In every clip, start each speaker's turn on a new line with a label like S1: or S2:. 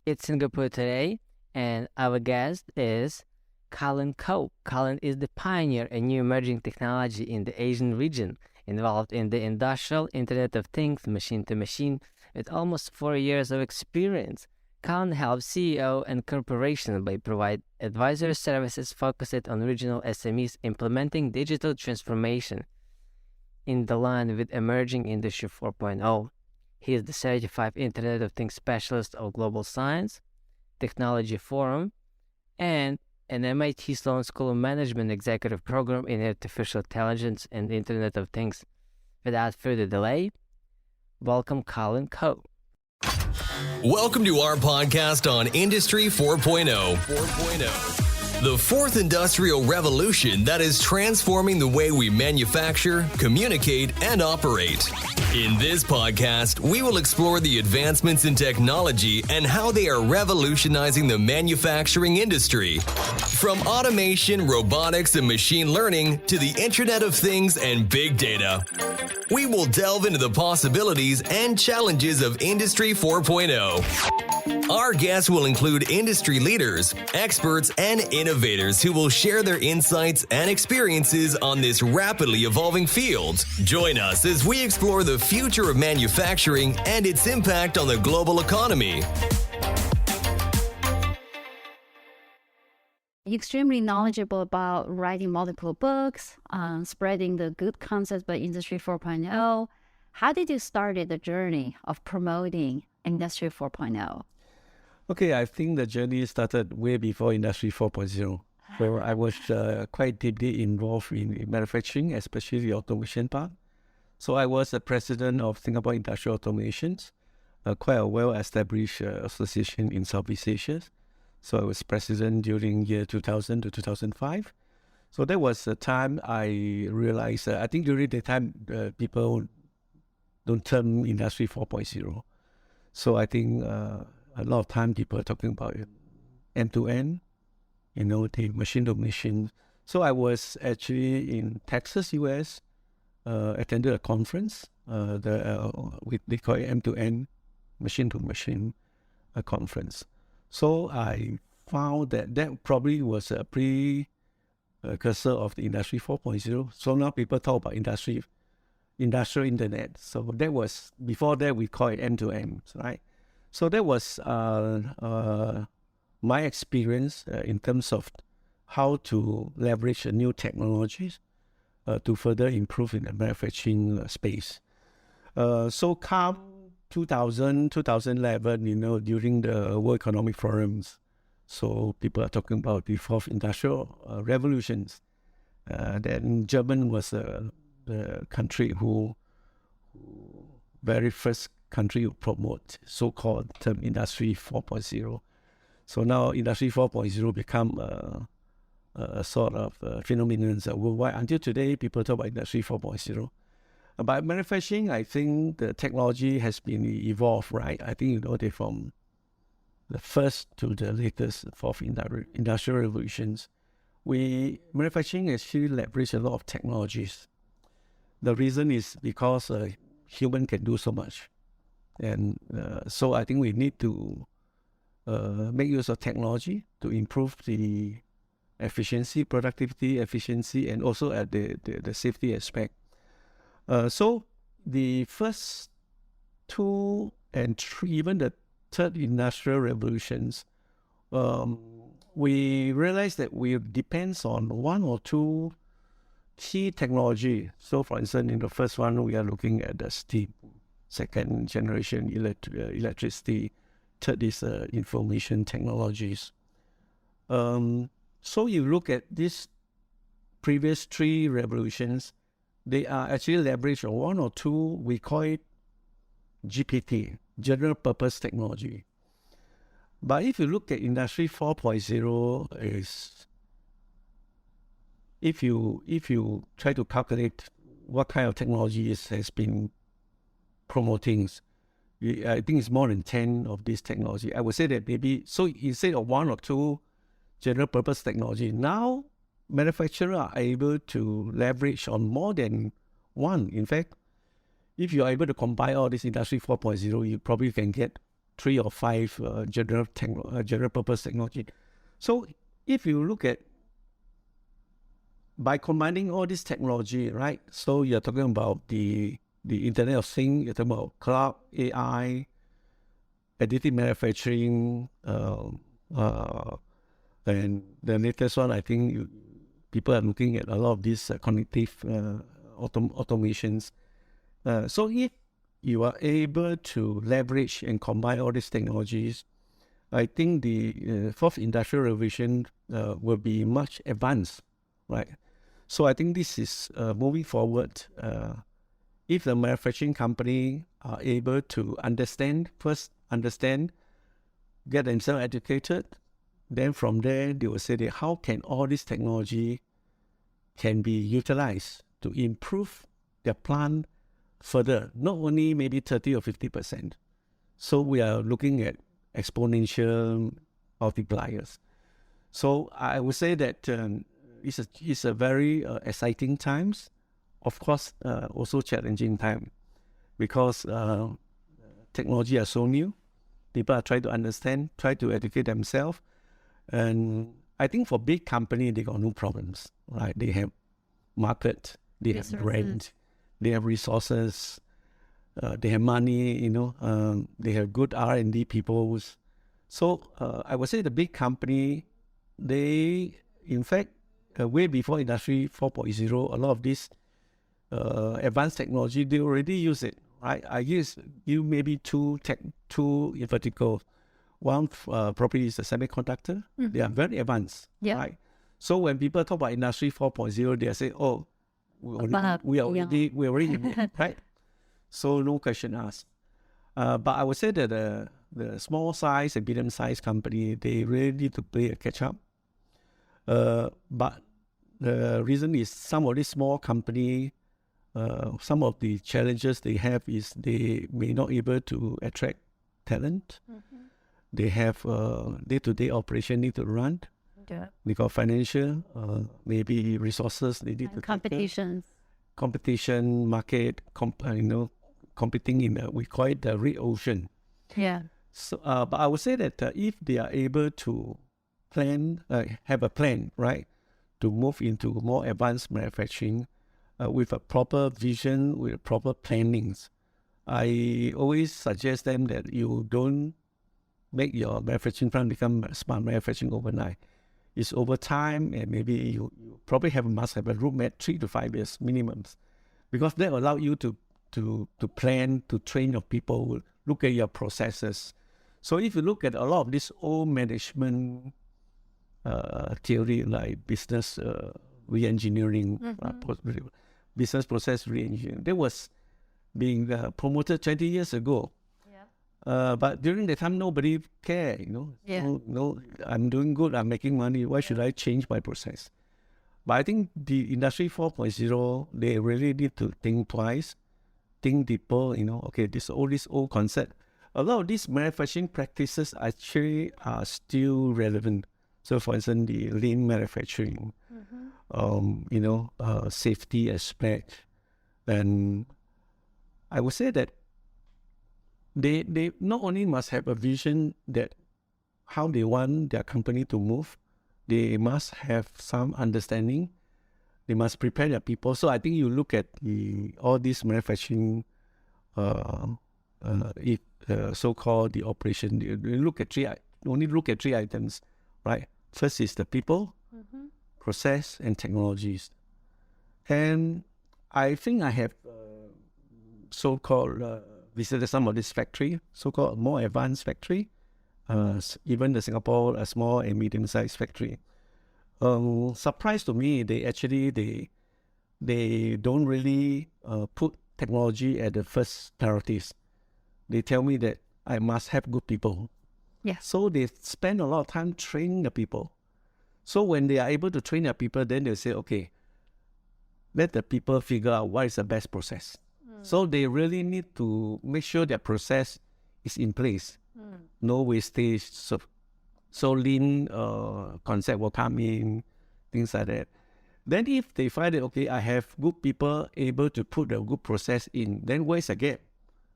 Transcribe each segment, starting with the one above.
S1: It's Singapore today, and our guest is Colin Koh. Colin is the pioneer in new emerging technology in the Asian region, involved in the industrial Internet of Things, machine to machine, with almost 4 years of experience. Colin helps CEO and corporations by provide advisory services focused on regional SMEs implementing digital transformation in the line with emerging Industry 4.0. He is the certified Internet of Things specialist of Global Science, Technology Forum, and an MIT Sloan School of Management executive program in Artificial Intelligence and Internet of Things. Without further delay, welcome Colin Koh.
S2: Welcome to our podcast on Industry 4.0. The fourth industrial revolution that is transforming the way we manufacture, communicate, and operate. In this podcast, we will explore the advancements in technology and how they are revolutionizing the manufacturing industry. From automation, robotics, and machine learning to the Internet of Things and big data. We will delve into the possibilities and challenges of Industry 4.0. Our guests will include industry leaders, experts, and innovators who will share their insights and experiences on this rapidly evolving field. Join us as we explore the future of manufacturing and its impact on the global economy.
S3: Extremely knowledgeable about writing multiple books, spreading the good concepts by Industry 4.0. How did you start the journey of promoting Industry 4.0?
S4: Okay, I think the journey started way before Industry 4.0, where I was quite deeply involved in manufacturing, especially the automation part. So I was the president of Singapore Industrial Automations, quite a well-established association in Southeast Asia. So I was president during year 2000 to 2005. So that was the time I realized, I think during the time people don't term Industry 4.0. So I think a lot of time people are talking about end-to-end, the machine to machine. So I was actually in Texas, US, attended a conference, they call it end-to-end, machine to machine conference. So I found that probably was a precursor of the Industry 4.0. So now people talk about industrial internet. So that was, before that we call it end-to-end, right? So that was my experience in terms of how to leverage new technologies to further improve in the manufacturing space. So come 2011, during the World Economic Forums, so people are talking about the fourth industrial revolutions. Then German was the country who very first country to promote so-called term Industry 4.0. So now Industry 4.0 become a sort of phenomenon worldwide. Until today, people talk about Industry 4.0. By manufacturing, I think the technology has been evolved, right? I think they from the first to the latest fourth industrial revolutions, manufacturing actually leverage a lot of technologies. The reason is because human can do so much. And so I think we need to make use of technology to improve the efficiency, productivity, efficiency, and also at the safety aspect. So the first two and three, even the third industrial revolutions, we realized that we depends on one or two key technology. So for instance, in the first one, we are looking at the steam, second generation electricity, third is information technologies. So you look at these previous three revolutions, they are actually leveraged on one or two, we call it GPT, general purpose technology. But if you look at Industry 4.0, is if you try to calculate what kind of technology has been promoting, I think it's more than 10 of this technology. I would say that maybe, so instead of one or two general purpose technology, now manufacturers are able to leverage on more than one. In fact, if you are able to combine all this Industry 4.0, you probably can get 3 or 5 general purpose technology. So if you look at, by combining all this technology, right? So you're talking about the Internet of Things, you're talking about cloud, AI, additive manufacturing, and the latest one, I think people are looking at a lot of these cognitive automations. So if you are able to leverage and combine all these technologies, I think the fourth industrial revolution will be much advanced, right? So I think this is moving forward. If the manufacturing company are able to understand, get themselves educated, then from there they will say that how can all this technology can be utilized to improve their plant further, not only maybe 30 or 50%. So we are looking at exponential multipliers. So I would say that it's a very exciting times. Of course, also challenging time, because technology are so new. People are trying to understand, try to educate themselves. And I think for big company, they got no problems, right? They have market, they have brand, they have resources, they have money, they have good R&D people. So I would say the big company, they, in fact, way before Industry 4.0, a lot of this advanced technology, they already use it, right? I guess you maybe two in vertical. One probably is the semiconductor. They are very advanced, right? So when people talk about Industry 4.0, they say, "Oh, we already in it," right? So no question asked. But I would say that the small size and medium size company, they really need to play a catch up. But the reason is some of these small company, some of the challenges they have is they may not able to attract talent. They have day-to-day operation need to run.
S3: Yeah.
S4: They got financial, maybe resources they need to
S3: competition,
S4: market, competing in we call it the red ocean.
S3: Yeah.
S4: So, but I would say that if they are able to plan, have a plan, right, to move into more advanced manufacturing with a proper vision, with proper plannings, I always suggest them that you don't make your manufacturing plant become smart manufacturing overnight. It's over time, and maybe you probably must have a roadmap 3 to 5 years minimum, because that allow you to plan, to train your people, look at your processes. So if you look at a lot of this old management theory like business re-engineering, business process re-engineering, that was being promoted 20 years ago. But during the time, nobody cared, No, I'm doing good, I'm making money, why should I change my process? But I think the Industry 4.0, they really need to think twice, think deeper, okay, all this old concept. A lot of these manufacturing practices actually are still relevant. So for instance, the lean manufacturing, safety aspect. And I would say that they not only must have a vision that how they want their company to move, they must have some understanding. They must prepare their people. So I think you look at all these manufacturing, so-called the operation. You look at only look at 3 items, right? First is the people, process, and technologies. And I think I have so-called visited some of this factory, so-called more advanced factory, even the Singapore a small and medium-sized factory. Surprised to me, they don't really put technology at the first priorities. They tell me that I must have good people.
S3: Yeah.
S4: So they spend a lot of time training the people. So when they are able to train their people, then they say, okay, let the people figure out what is the best process. So they really need to make sure their process is in place. No wastage. So lean concept will come in, things like that. Then if they find that, okay, I have good people able to put the good process in, then where's the gap?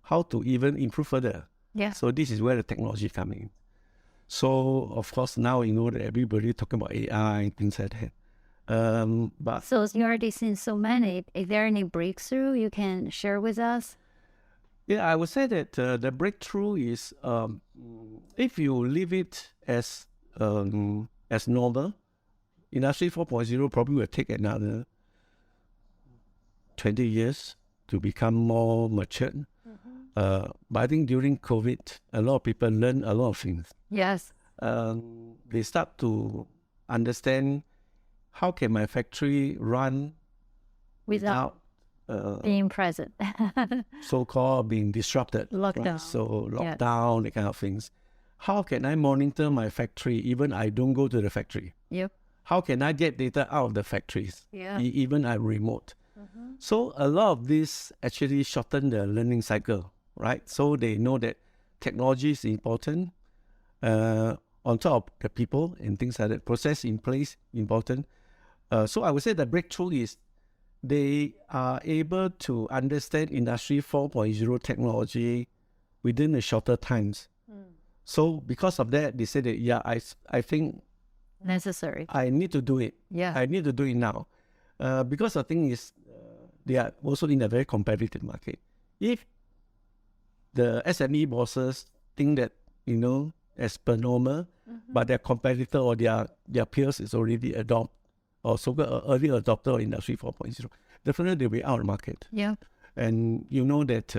S4: How to even improve further?
S3: Yeah.
S4: So this is where the technology coming in. So of course now you know that everybody talking about AI and things like that. But
S3: So you already seen so many. Is there any breakthrough you can share with us?
S4: yeah, I would say that the breakthrough is if you leave it as normal, Industry 4.0 probably will take another 20 years to become more matured. But I think during COVID, a lot of people learn a lot of things.
S3: Yes.
S4: They start to understand how can my factory run
S3: Without
S4: without
S3: being present.
S4: so-called being disrupted.
S3: Lockdown.
S4: Right? So
S3: Yes.
S4: lockdown, that kind of things. How can I monitor my factory even I don't go to the factory?
S3: Yep.
S4: How can I get data out of the factories?
S3: Yeah.
S4: Even I'm remote. So a lot of this actually shorten the learning cycle, right? So they know that technology is important. On top of the people and things like that, process in place important. So I would say the breakthrough is they are able to understand Industry 4.0 technology within a shorter times. So because of that, they say that, yeah, I think
S3: Necessary.
S4: I need to do it.
S3: Yeah.
S4: I need to do it now. Because the thing is, they are also in a very competitive market. If the SME bosses think that, as per normal, but their competitor or their peers is already adopt or so-called early adopter of Industry 4.0, definitely they'll be out of the market.
S3: Yeah.
S4: And you know that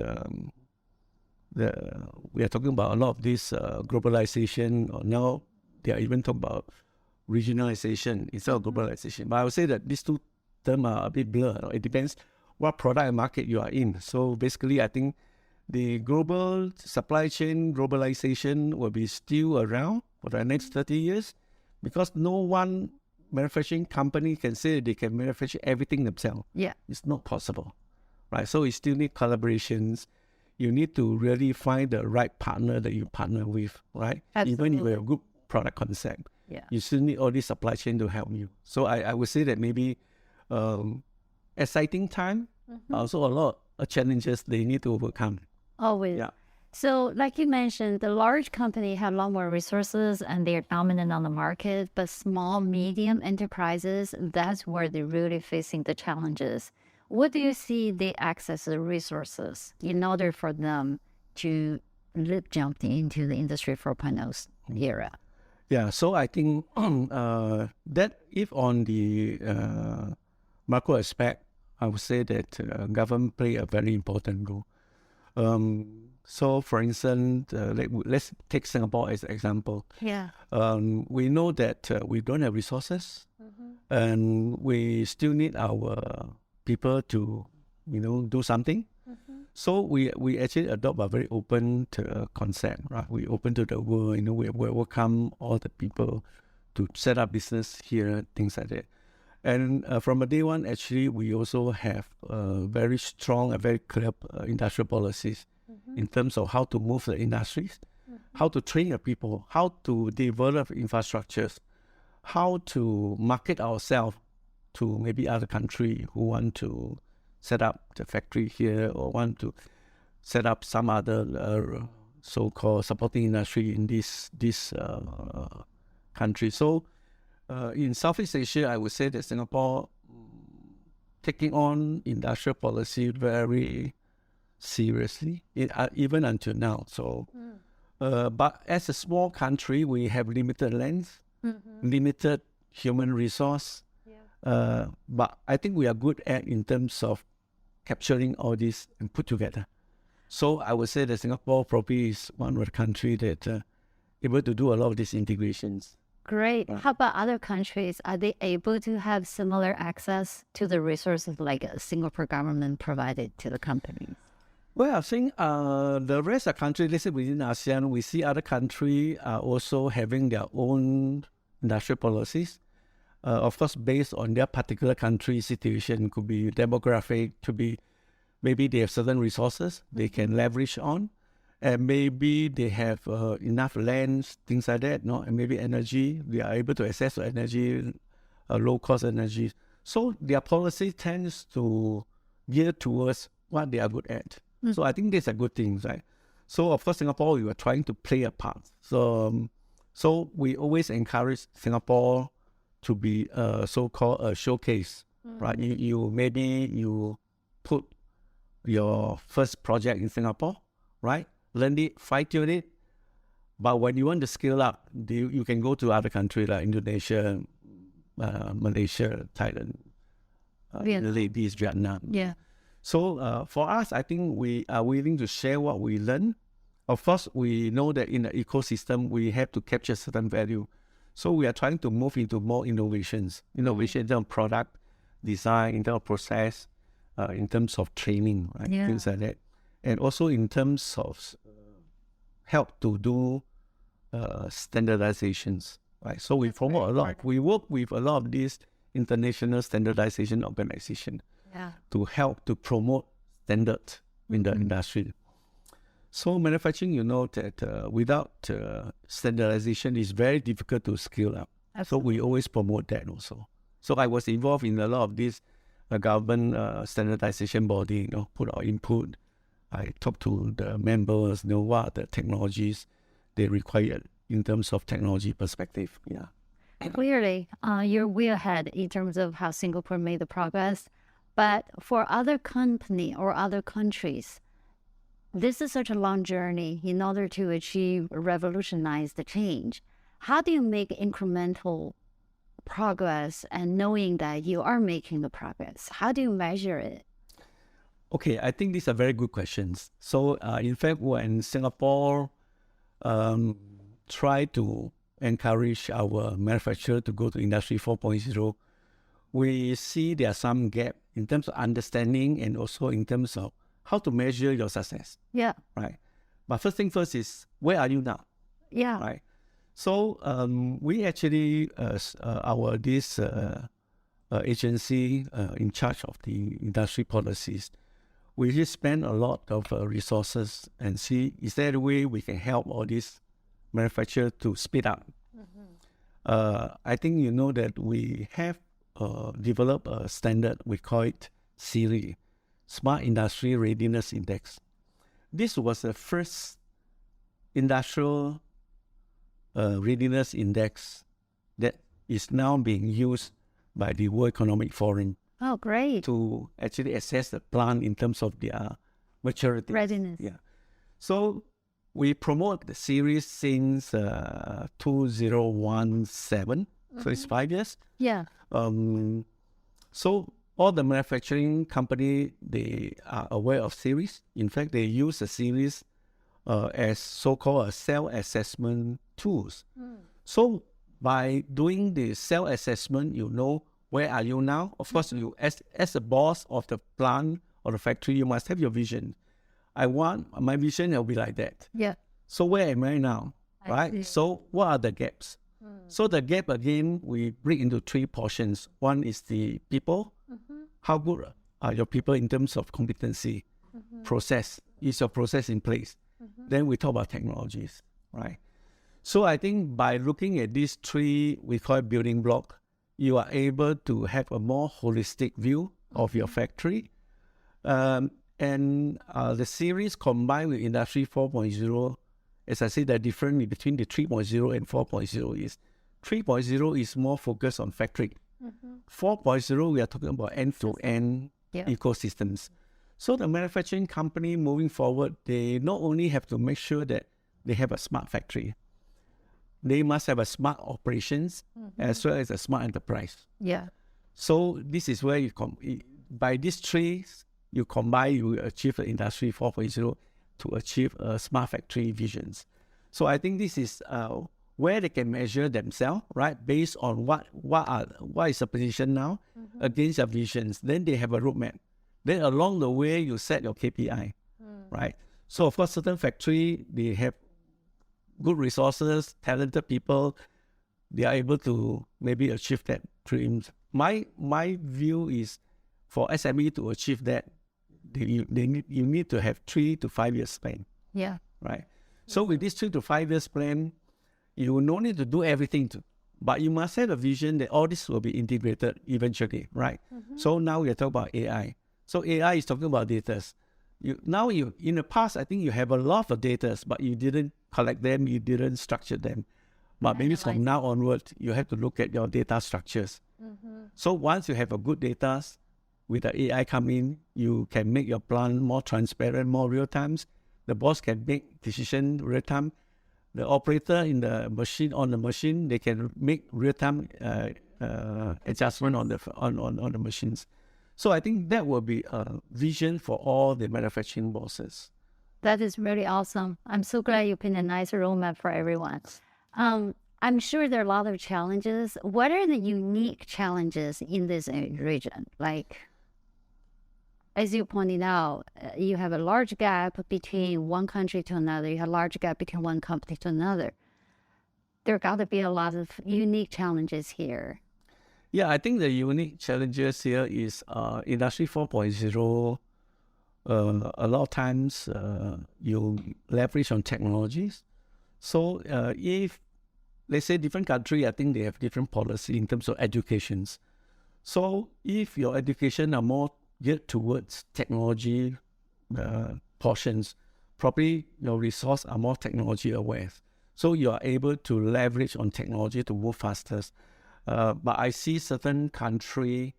S4: we are talking about a lot of this globalization, or now they are even talking about regionalization instead of globalization. But I would say that these two terms are a bit blurred. It depends what product and market you are in. So basically, I think the global supply chain globalization will be still around for the next 30 years because no one manufacturing company can say they can manufacture everything themselves.
S3: Yeah.
S4: It's not possible, right? So you still need collaborations. You need to really find the right partner that you partner with, right? Even if you have a good product concept,
S3: Yeah.
S4: you still need all this supply chain to help you. So I would say that maybe exciting time, also a lot of challenges they need to overcome.
S3: Always.
S4: Yeah.
S3: So like you mentioned, the large company have a lot more resources and they're dominant on the market, but small, medium enterprises, that's where they're really facing the challenges. What do you see they access the resources in order for them to jump into the Industry 4.0 era?
S4: Yeah, so I think that if on the macro aspect, I would say that government play a very important role. So, for instance, let's take Singapore as an example.
S3: Yeah.
S4: We know that we don't have resources, and we still need our people to, do something. So we actually adopt a very open concept, right? We open to the world, we welcome all the people to set up business here, things like that. And from a day one, actually, we also have very strong and very clear industrial policies in terms of how to move the industries, how to train the people, how to develop infrastructures, how to market ourselves to maybe other country who want to set up the factory here or want to set up some other so-called supporting industry in this country. So in Southeast Asia, I would say that Singapore taking on industrial policy very seriously, even until now. So, but as a small country, we have limited lands, limited human resource. But I think we are good at in terms of capturing all this and put together. So I would say that Singapore probably is one of the countries that able to do a lot of these integrations.
S3: Great. How about other countries? Are they able to have similar access to the resources like a Singapore government provided to the companies?
S4: Well, I think the rest of countries, let's say within ASEAN, we see other countries are also having their own industrial policies. Of course, based on their particular country situation, could be demographic, could be maybe they have certain resources they can leverage on, and maybe they have enough lands, things like that, no? And maybe energy, they are able to access to energy, low-cost energy. So their policy tends to gear towards what they are good at. So I think that's a good thing, right? So of course, Singapore, we were trying to play a part. So we always encourage Singapore to be a so-called a showcase, right? You put your first project in Singapore, right? Learn it, fine-tune it. But when you want to scale up, you can go to other countries like Indonesia, Malaysia, Thailand, Vietnam.
S3: Yeah.
S4: So for us, I think we are willing to share what we learn. Of course, we know that in the ecosystem, we have to capture certain value. So we are trying to move into more innovation in terms of product design, in terms of process, in terms of training, right?
S3: Yeah.
S4: Things like that. And also in terms of help to do standardizations, right? So we promote a lot. We work with a lot of these international standardization organizations to help to promote standards in the industry. So manufacturing, you know that without standardization, it's very difficult to scale up. So we always promote that also. So I was involved in a lot of this government standardization body, put our input. I talk to the members, what are the technologies they require in terms of technology perspective. Yeah.
S3: Clearly, you're way ahead in terms of how Singapore made the progress. But for other company or other countries, this is such a long journey in order to achieve revolutionize the change. How do you make incremental progress and knowing that you are making the progress? How do you measure it?
S4: Okay, I think these are very good questions. So in fact, when Singapore try to encourage our manufacturer to go to Industry 4.0, we see there are some gap in terms of understanding and also in terms of how to measure your success.
S3: Yeah.
S4: Right. But first thing first is, where are you now?
S3: Yeah.
S4: Right. So we actually, this agency in charge of the industry policies, we just spend a lot of resources and see, is there a way we can help all these manufacturers to speed up? I think you know that we have developed a standard, we call it SIRI, Smart Industry Readiness Index. This was the first industrial readiness index that is now being used by the World Economic Forum.
S3: Oh, great.
S4: To actually assess the plant in terms of their maturity.
S3: Readiness.
S4: Yeah. So we promote the series since 2017. So it's 5 years.
S3: Yeah.
S4: So all the manufacturing company, they are aware of series. In fact, they use the series as so-called self-assessment tools. So by doing the self-assessment, you know where are you now. Of course, you as a boss of the plant or the factory, you must have your vision. My vision will be like that.
S3: Yeah.
S4: So where am I now?
S3: I
S4: Right?
S3: see.
S4: So what are the gaps? So the gap again, we break into three portions. One is the people. How good are your people in terms of competency? Process. Is your process in place? Then we talk about technologies, right? So I think by looking at these three, we call it building block, you are able to have a more holistic view of your factory. And the series combined with Industry 4.0, as I said, the difference between the 3.0 and 4.0 is 3.0 is more focused on factory. 4.0, we are talking about end-to-end ecosystems. So the manufacturing company moving forward, they not only have to make sure that they have a smart factory, they must have a smart operations as well as a smart enterprise.
S3: Yeah.
S4: So this is where by these three, you combine, you achieve the Industry 4.0 to achieve smart factory visions. So I think this is where they can measure themselves, right? Based on what is the position now against their visions. Then they have a roadmap. Then along the way, you set your KPI, right? So of course, certain factory, they have good resources, talented people, they are able to maybe achieve that dreams. My view is for SME to achieve that, you need to have 3 to 5 years plan.
S3: Yeah.
S4: Right. So with this 3 to 5 years plan, you no need to do everything but you must have a vision that all this will be integrated eventually, right? So now we are talking about AI. So AI is talking about data. you in the past, I think you have a lot of data, but you didn't collect them, you didn't structure them. But maybe from now onward, you have to look at your data structures. So once you have a good data, with the AI come in, you can make your plan more transparent, more real time. The boss can make decision real time. The operator in the machine, they can make real time adjustment on the machines. So I think that will be a vision for all the manufacturing bosses.
S3: That is really awesome. I'm so glad you picked a nice roadmap for everyone. I'm sure there are a lot of challenges. What are the unique challenges in this region? Like, as you pointed out, you have a large gap between one country to another. You have a large gap between one company to another. There got to be a lot of unique challenges here.
S4: Yeah, I think the unique challenges here is Industry 4.0. A lot of times you leverage on technologies. So if, let's say, different country, I think they have different policy in terms of educations. So if your education are more geared towards technology portions, probably your resource are more technology aware. So you are able to leverage on technology to move faster. But I see certain country,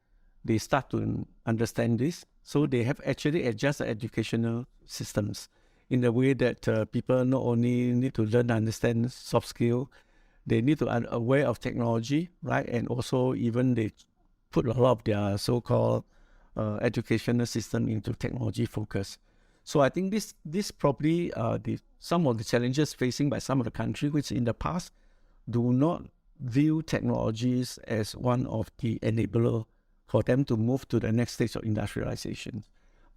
S4: they start to understand this. So they have actually adjusted educational systems in the way that people not only need to learn and understand soft skill, they need to be aware of technology, right? And also even they put a lot of their so-called educational system into technology focus. So I think this probably some of the challenges facing by some of the countries which in the past do not view technologies as one of the enabler for them to move to the next stage of industrialization.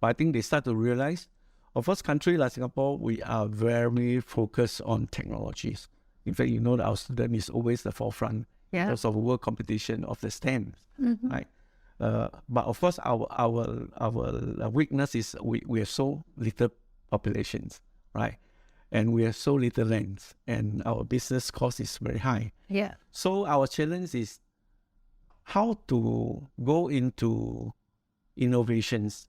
S4: But I think they start to realize, of course, country like Singapore, we are very focused on technologies. In fact, that our student is always the forefront because of world competition of the STEM, right? But of course, our weakness is we have so little populations, right? And we have so little land, and our business cost is very high.
S3: Yeah.
S4: So our challenge is how to go into innovations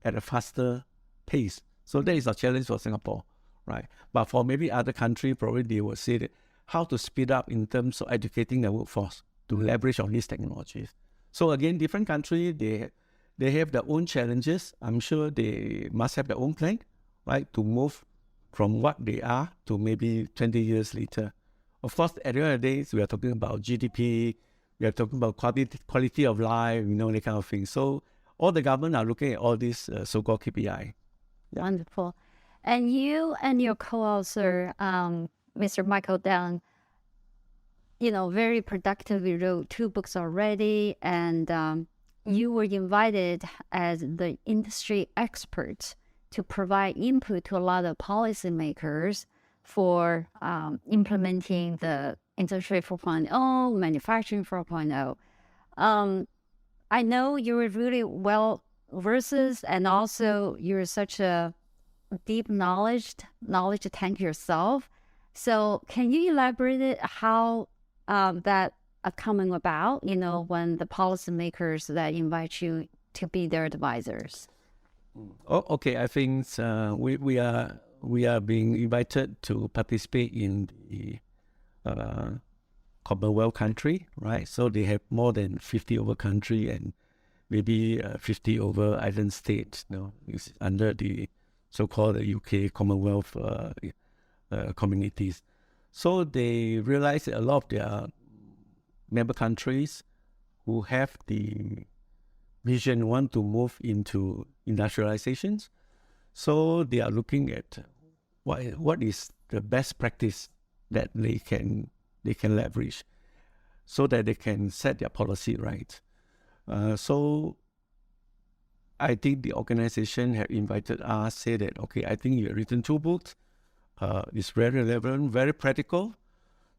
S4: at a faster pace. So that is a challenge for Singapore, right? But for maybe other countries, probably they will say that how to speed up in terms of educating the workforce to leverage on these technologies. So again, different countries, they have their own challenges. I'm sure they must have their own plan, right, to move from what they are to maybe 20 years later. Of course, at the end of the day, we are talking about GDP, we are talking about quality of life, that kind of thing. So all the government are looking at all these so-called KPI.
S3: Yeah. Wonderful. And you and your co-author, Mr. Michael Dang, very productively wrote 2 books already, and you were invited as the industry expert to provide input to a lot of policymakers for implementing the Industry 4.0, Manufacturing 4.0. I know you're really well versed, and also you're such a deep knowledge tank yourself. So can you elaborate how that coming about, when the policymakers that invite you to be their advisors?
S4: Oh, okay. I think we are being invited to participate in the Commonwealth country, right? So they have more than 50 over country and maybe 50 over island states. It's under the so-called UK Commonwealth communities. So they realize that a lot of their member countries who have the vision want to move into industrializations. So they are looking at what is the best practice that they can leverage so that they can set their policy right. So I think the organization have invited us, say that, okay, I think you have written 2 books. It's very relevant, very practical.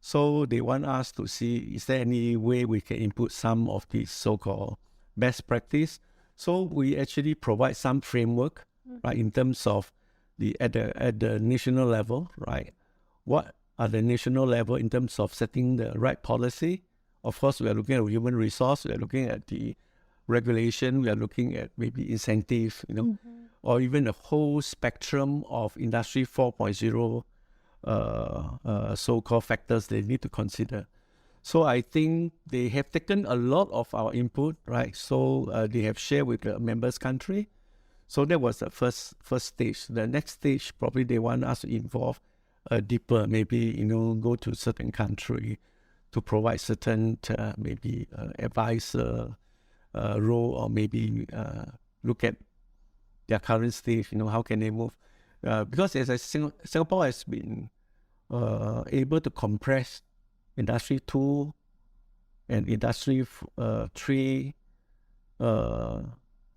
S4: So they want us to see, is there any way we can input some of these so-called best practice? So we actually provide some framework, right, in terms of at the national level, right? What are the national level in terms of setting the right policy? Of course, we are looking at human resource, we are looking at the regulation, we are looking at maybe incentive, or even the whole spectrum of Industry 4.0 so-called factors they need to consider. So I think they have taken a lot of our input, right? So they have shared with the members country. So that was the first stage. The next stage, probably they want us to involve deeper, maybe, go to certain country to provide certain maybe advisor role, or maybe look at their current stage, how can they move? Because as I Singapore has been able to compress Industry 2 and Industry 3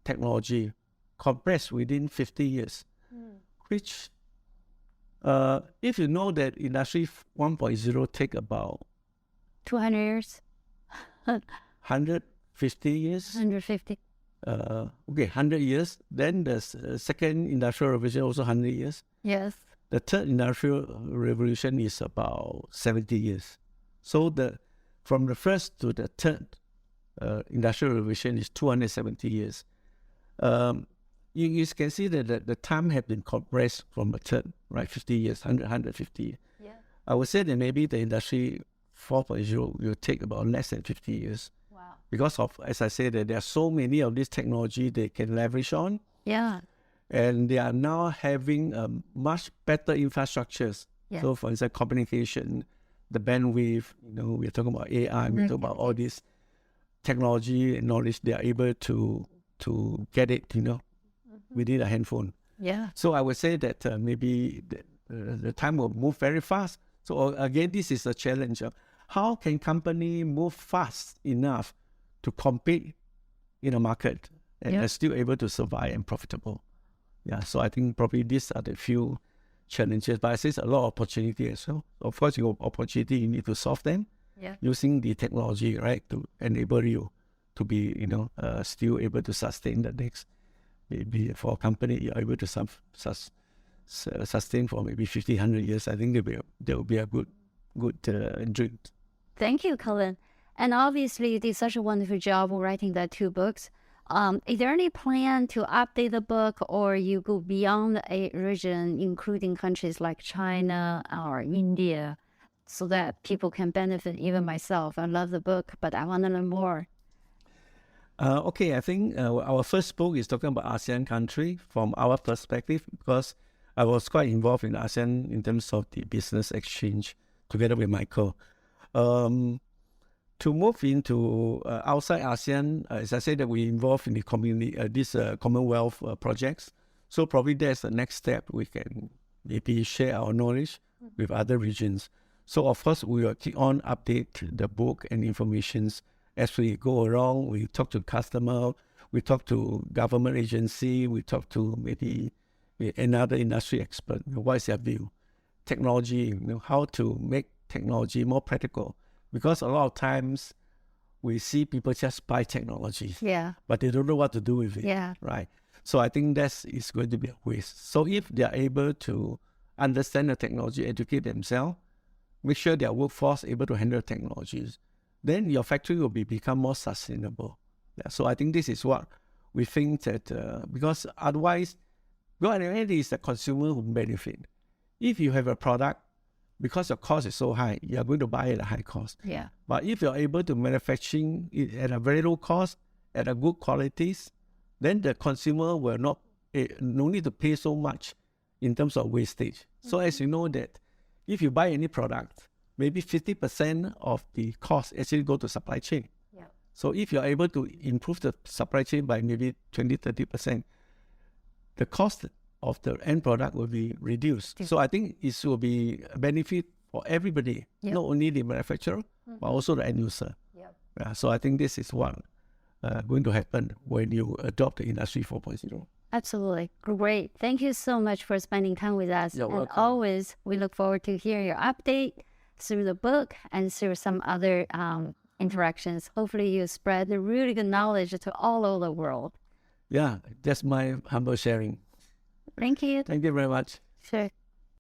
S4: technology, compressed within 50 years, which if you know that Industry 1.0 take about
S3: 200 years?
S4: 150 years?
S3: 150.
S4: 100 years. Then the second industrial revolution also 100 years.
S3: Yes.
S4: The third industrial revolution is about 70 years. So from the first to the third industrial revolution is 270 years. You can see that the time has been compressed from the third, right? 50 years, 150.
S3: Yeah.
S4: I would say that maybe the Industry 4.0 will take about less than 50 years.
S3: Wow.
S4: Because of, as I said, that there are so many of this technology they can leverage on.
S3: Yeah.
S4: And they are now having much better infrastructures.
S3: Yeah.
S4: So, for instance, communication, the bandwidth, we're talking about AI, we're talking about all this technology and knowledge. They are able to get it, within a handphone.
S3: Yeah.
S4: So I would say that maybe the time will move very fast. So again, this is a challenge. How can company move fast enough to compete in a market and are still able to survive and profitable? Yeah, so I think probably these are the few challenges, but I say it's a lot of opportunity as well. Of course, you have opportunity, you need to solve them using the technology, right, to enable you to be, still able to sustain the next. Maybe for a company, you're able to sustain for maybe 50, 100 years. I think there will be a good dream.
S3: Thank you, Colin. And obviously, you did such a wonderful job writing the 2 books. Is there any plan to update the book, or you go beyond a region, including countries like China or India, so that people can benefit? Even myself, I love the book, but I want to learn more.
S4: Okay, I think our first book is talking about ASEAN country from our perspective, because I was quite involved in ASEAN in terms of the business exchange together with Michael. To move into outside ASEAN, as I said, that we involved in the community, these Commonwealth projects. So probably that's the next step. We can maybe share our knowledge with other regions. So of course, we will keep on update the book and informations as we go along. We talk to customer, we talk to government agency, we talk to maybe another industry expert. What is their view? Technology, how to make technology more practical. Because a lot of times we see people just buy technology, but they don't know what to do with it, right? So I think that is going to be a waste. So if they are able to understand the technology, educate themselves, make sure their workforce able to handle technologies, then your factory will become more sustainable. Yeah, so I think this is what we think that, because otherwise, at the end, it is the consumer who benefit. If you have a product, because your cost is so high, you are going to buy it at a high cost.
S3: Yeah.
S4: But if you're able to manufacturing it at a very low cost, at a good qualities, then the consumer will no need to pay so much in terms of wastage. So as you know that if you buy any product, maybe 50% of the cost actually go to supply chain. Yeah. So if you're able to improve the supply chain by maybe 20, 30%, the cost of the end product will be reduced. So I think it will be a benefit for everybody, not only the manufacturer, but also the end user. Yeah, so I think this is what going to happen when you adopt the Industry 4.0.
S3: Absolutely. Great. Thank you so much for spending time with us.
S4: You're welcome.
S3: Always, we look forward to hearing your update through the book and through some other interactions. Hopefully you spread the really good knowledge to all over the world.
S4: Yeah, that's my humble sharing.
S3: Thank you.
S4: Thank you very much.
S3: Sure.